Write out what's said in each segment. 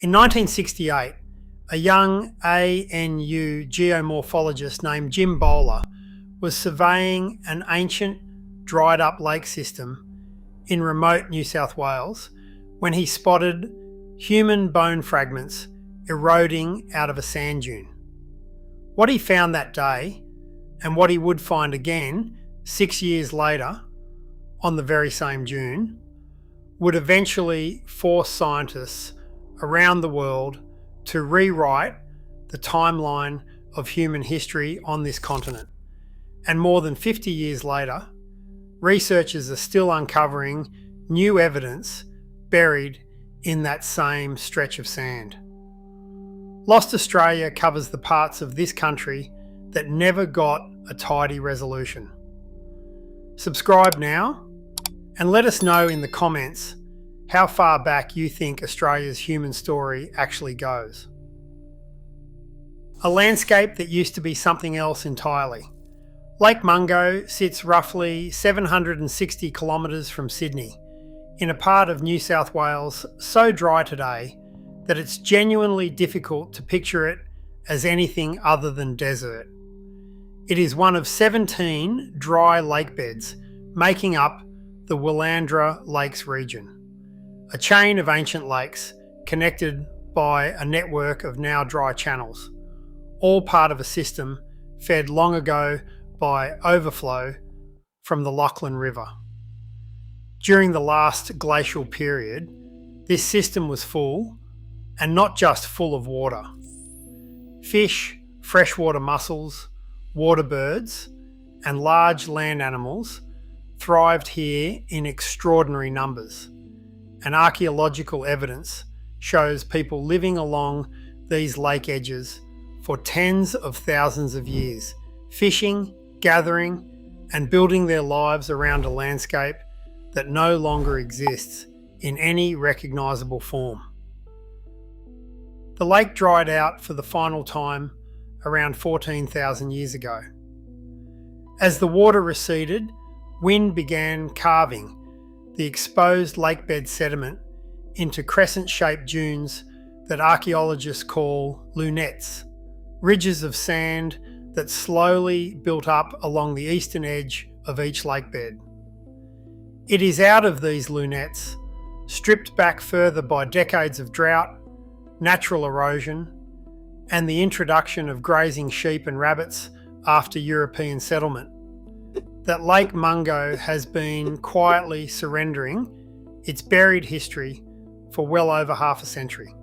In 1968, a young ANU geomorphologist named Jim Bowler was surveying an ancient dried-up lake system in remote New South Wales when he spotted human bone fragments eroding out of a sand dune. What he found that day, and what he would find again 6 years later on the very same dune, would eventually force scientists around the world to rewrite the timeline of human history on this continent. And more than 50 years later, researchers are still uncovering new evidence buried in that same stretch of sand. Lost Australia covers the parts of this country that never got a tidy resolution. Subscribe now and let us know in the comments how far back you think Australia's human story actually goes. A landscape that used to be something else entirely. Lake Mungo sits roughly 760 kilometres from Sydney, in a part of New South Wales so dry today that it's genuinely difficult to picture it as anything other than desert. It is one of 17 dry lake beds making up the Willandra Lakes region, a chain of ancient lakes connected by a network of now dry channels, all part of a system fed long ago by overflow from the Lachlan River. During the last glacial period, this system was full, and not just full of water. Fish, freshwater mussels, water birds, and large land animals thrived here in extraordinary numbers, and archaeological evidence shows people living along these lake edges for tens of thousands of years, fishing, gathering, and building their lives around a landscape that no longer exists in any recognisable form. The lake dried out for the final time around 14,000 years ago. As the water receded, wind began carving the exposed lakebed sediment into crescent-shaped dunes that archaeologists call lunettes, ridges of sand that slowly built up along the eastern edge of each lakebed. It is out of these lunettes, stripped back further by decades of drought, natural erosion, and the introduction of grazing sheep and rabbits after European settlement, that Lake Mungo has been quietly surrendering its buried history for well over half a century.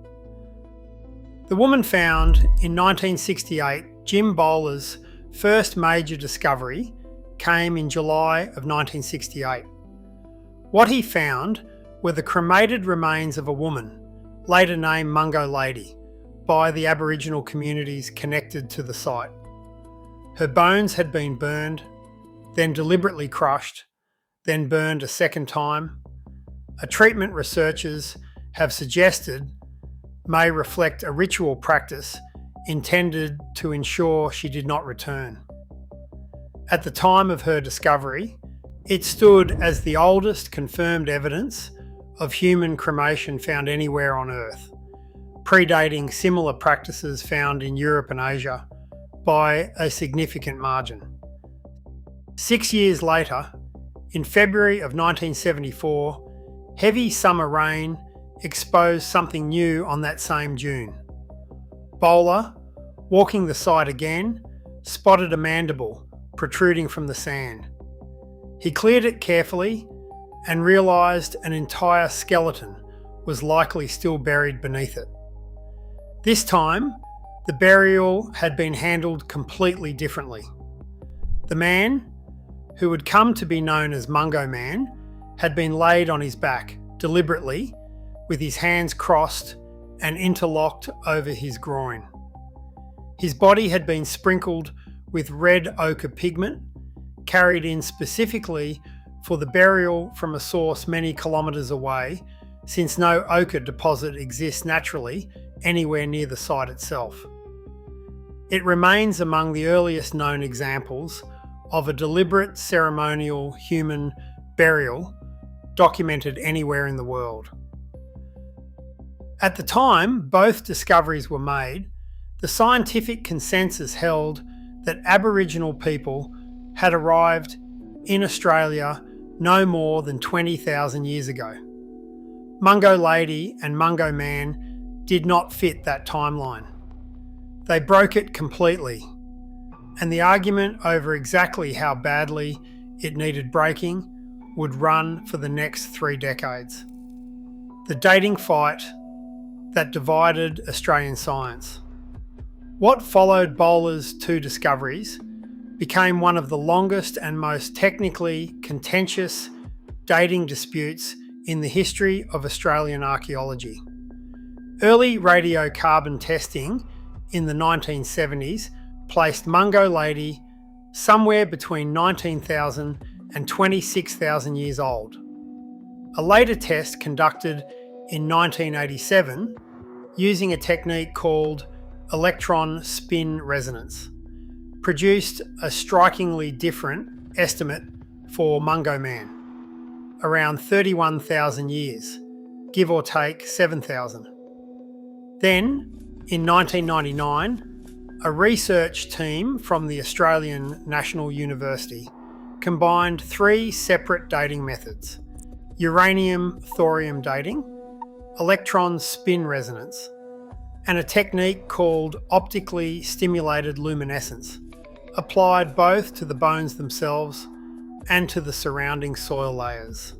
The woman found in 1968 Jim Bowler's first major discovery came in July of 1968. What he found were the cremated remains of a woman, later named Mungo Lady, by the Aboriginal communities connected to the site. Her bones had been burned, then deliberately crushed, then burned a second time, a treatment researchers have suggested may reflect a ritual practice intended to ensure she did not return. At the time of her discovery, it stood as the oldest confirmed evidence of human cremation found anywhere on Earth, predating similar practices found in Europe and Asia by a significant margin. 6 years later, in February of 1974, heavy summer rain exposed something new on that same dune. Bowler, walking the site again, spotted a mandible protruding from the sand. He cleared it carefully and realised an entire skeleton was likely still buried beneath it. This time, the burial had been handled completely differently. The man, who would come to be known as Mungo Man, had been laid on his back, deliberately, with his hands crossed and interlocked over his groin. His body had been sprinkled with red ochre pigment, carried in specifically for the burial from a source many kilometres away, since no ochre deposit exists naturally anywhere near the site itself. It remains among the earliest known examples of a deliberate ceremonial human burial documented anywhere in the world. At the time both discoveries were made, the scientific consensus held that Aboriginal people had arrived in Australia no more than 20,000 years ago. Mungo Lady and Mungo Man did not fit that timeline. They broke it completely, and the argument over exactly how badly it needed breaking would run for the next 3 decades. The dating fight that divided Australian science. What followed Bowler's 2 discoveries became one of the longest and most technically contentious dating disputes in the history of Australian archaeology. Early radiocarbon testing in the 1970s placed Mungo Lady somewhere between 19,000 and 26,000 years old. A later test conducted in 1987 using a technique called electron spin resonance produced a strikingly different estimate for Mungo Man, around 31,000 years, give or take 7,000. Then, in 1999, a research team from the Australian National University combined 3 separate dating methods: uranium-thorium dating, electron spin resonance, and a technique called optically stimulated luminescence, applied both to the bones themselves and to the surrounding soil layers.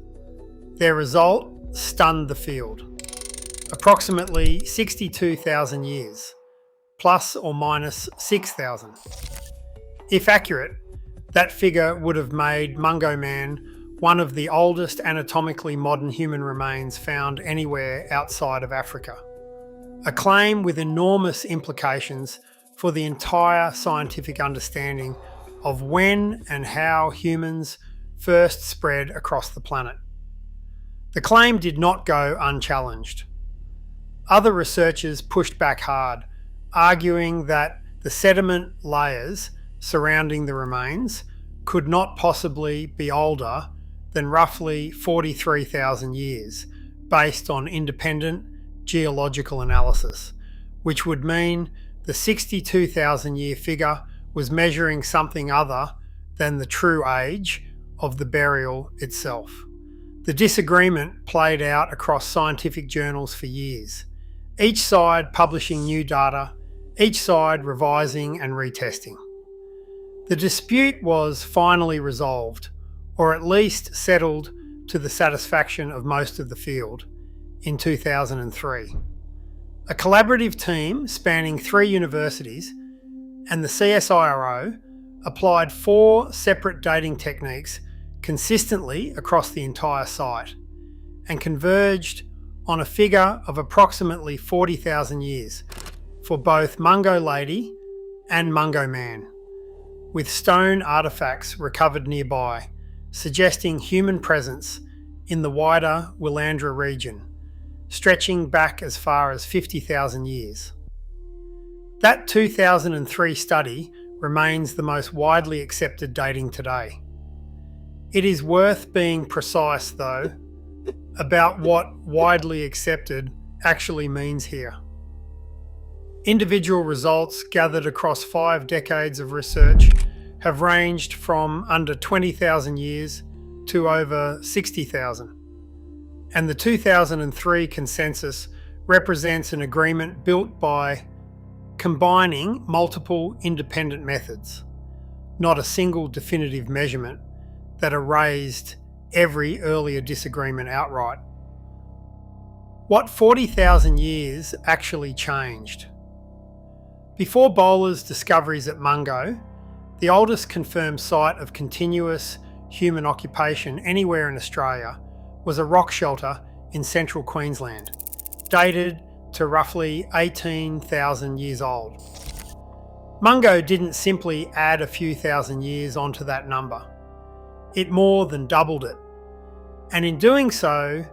Their result stunned the field. Approximately 62,000 years, plus or minus 6,000. If accurate, that figure would have made Mungo Man one of the oldest anatomically modern human remains found anywhere outside of Africa. A claim with enormous implications for the entire scientific understanding of when and how humans first spread across the planet. The claim did not go unchallenged. Other researchers pushed back hard, arguing that the sediment layers surrounding the remains could not possibly be older than roughly 43,000 years, based on independent geological analysis, which would mean the 62,000 year figure was measuring something other than the true age of the burial itself. The disagreement played out across scientific journals for years, each side publishing new data, each side revising and retesting. The dispute was finally resolved, or at least settled to the satisfaction of most of the field, in 2003. A collaborative team spanning 3 universities and the CSIRO applied 4 separate dating techniques consistently across the entire site and converged on a figure of approximately 40,000 years for both Mungo Lady and Mungo Man, with stone artefacts recovered nearby, suggesting human presence in the wider Willandra region, stretching back as far as 50,000 years. That 2003 study remains the most widely accepted dating today. It is worth being precise, though, about what widely accepted actually means here. Individual results gathered across 5 decades of research have ranged from under 20,000 years to over 60,000. And the 2003 consensus represents an agreement built by combining multiple independent methods, not a single definitive measurement that erased every earlier disagreement outright. What 40,000 years actually changed? Before Bowler's discoveries at Mungo, the oldest confirmed site of continuous human occupation anywhere in Australia was a rock shelter in central Queensland, dated to roughly 18,000 years old. Mungo didn't simply add a few thousand years onto that number. It more than doubled it. And in doing so,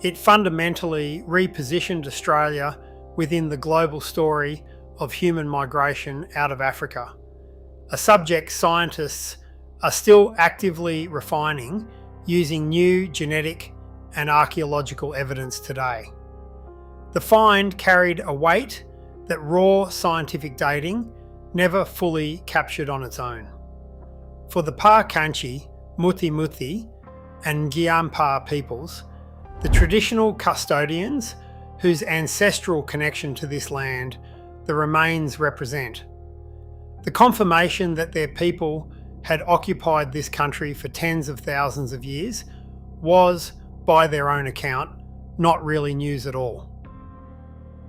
it fundamentally repositioned Australia within the global story of human migration out of Africa, a subject scientists are still actively refining using new genetic and archaeological evidence today. The find carried a weight that raw scientific dating never fully captured on its own. For the Paarkantji, Muthi Muthi, and Ngiyampaa peoples, the traditional custodians whose ancestral connection to this land the remains represent, the confirmation that their people had occupied this country for tens of thousands of years was, by their own account, not really news at all.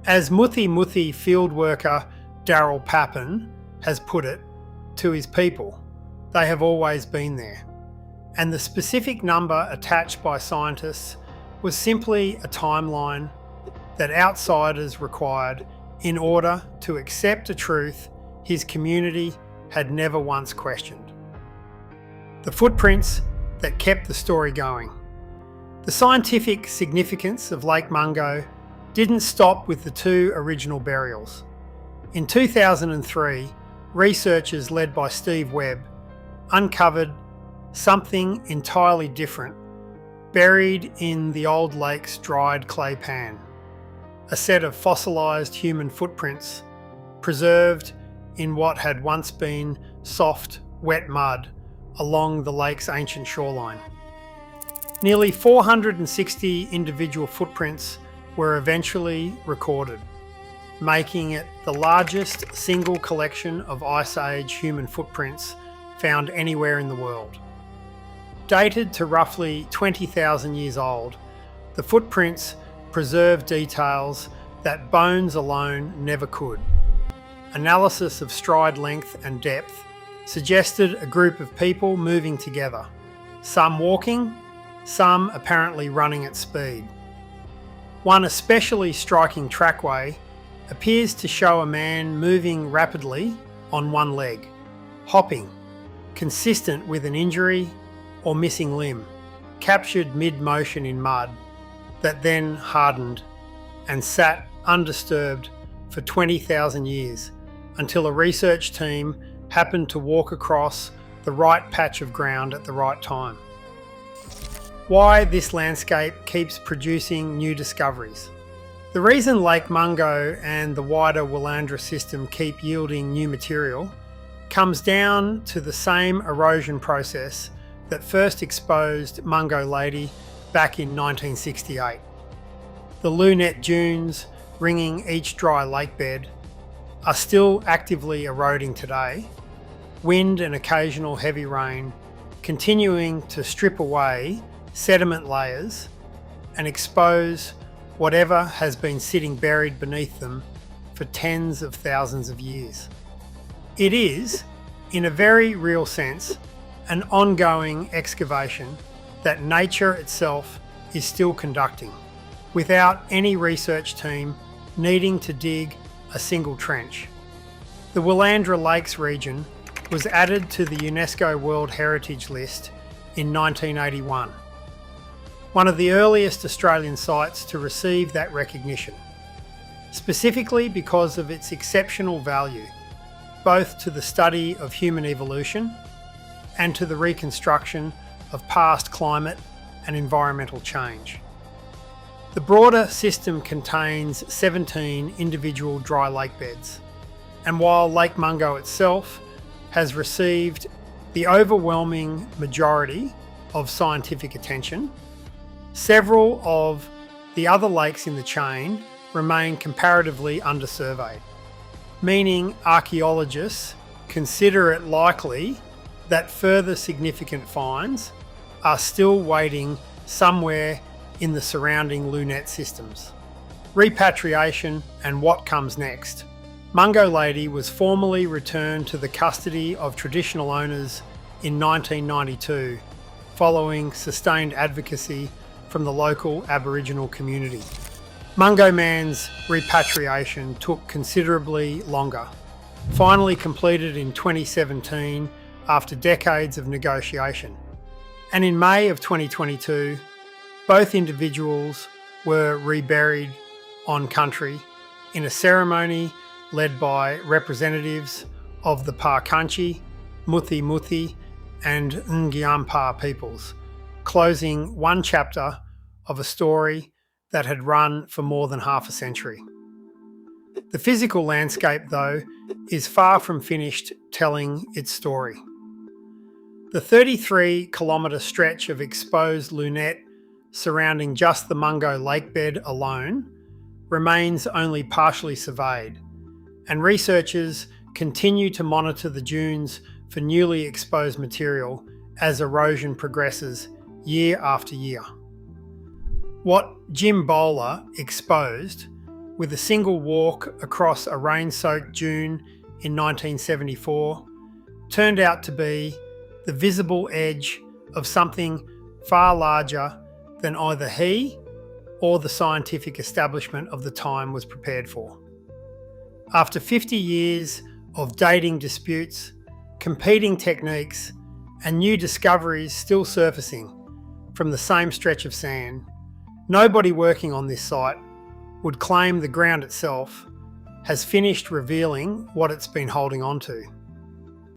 As Muthi Muthi field worker Darrell Pappen has put it to his people, they have always been there, and the specific number attached by scientists was simply a timeline that outsiders required in order to accept a truth his community had never once questioned. The footprints that kept the story going. The scientific significance of Lake Mungo didn't stop with the two original burials. In 2003, researchers led by Steve Webb uncovered something entirely different buried in the old lake's dried clay pan. A set of fossilised human footprints preserved in what had once been soft, wet mud along the lake's ancient shoreline. Nearly 460 individual footprints were eventually recorded, making it the largest single collection of Ice Age human footprints found anywhere in the world. Dated to roughly 20,000 years old, the footprints preserve details that bones alone never could. Analysis of stride length and depth suggested a group of people moving together, some walking, some apparently running at speed. One especially striking trackway appears to show a man moving rapidly on one leg, hopping, consistent with an injury or missing limb, captured mid-motion in mud that then hardened and sat undisturbed for 20,000 years until a research team happened to walk across the right patch of ground at the right time. Why this landscape keeps producing new discoveries. The reason Lake Mungo and the wider Willandra system keep yielding new material comes down to the same erosion process that first exposed Mungo Lady back in 1968. The lunette dunes ringing each dry lake bed are still actively eroding today, wind and occasional heavy rain continuing to strip away sediment layers and expose whatever has been sitting buried beneath them for tens of thousands of years. It is, in a very real sense, an ongoing excavation that nature itself is still conducting, without any research team needing to dig a single trench. The Willandra Lakes region was added to the UNESCO World Heritage List in 1981, one of the earliest Australian sites to receive that recognition, specifically because of its exceptional value, both to the study of human evolution and to the reconstruction of past climate and environmental change. The broader system contains 17 individual dry lake beds, and while Lake Mungo itself has received the overwhelming majority of scientific attention, several of the other lakes in the chain remain comparatively undersurveyed, meaning archaeologists consider it likely that further significant finds are still waiting somewhere in the surrounding lunette systems. Repatriation and what comes next. Mungo Lady was formally returned to the custody of traditional owners in 1992, following sustained advocacy from the local Aboriginal community. Mungo Man's repatriation took considerably longer, finally completed in 2017 after decades of negotiation. And in May of 2022, both individuals were reburied on country in a ceremony led by representatives of the Paarkantji, Muthi Muthi and Ngiyampaa peoples, closing one chapter of a story that had run for more than half a century. The physical landscape, though, is far from finished telling its story. The 33-kilometre stretch of exposed lunette surrounding just the Mungo lake bed alone remains only partially surveyed, and researchers continue to monitor the dunes for newly exposed material as erosion progresses year after year. What Jim Bowler exposed with a single walk across a rain-soaked dune in 1974 turned out to be the visible edge of something far larger than either he or the scientific establishment of the time was prepared for. After 50 years of dating disputes, competing techniques, and new discoveries still surfacing from the same stretch of sand, nobody working on this site would claim the ground itself has finished revealing what it's been holding on to.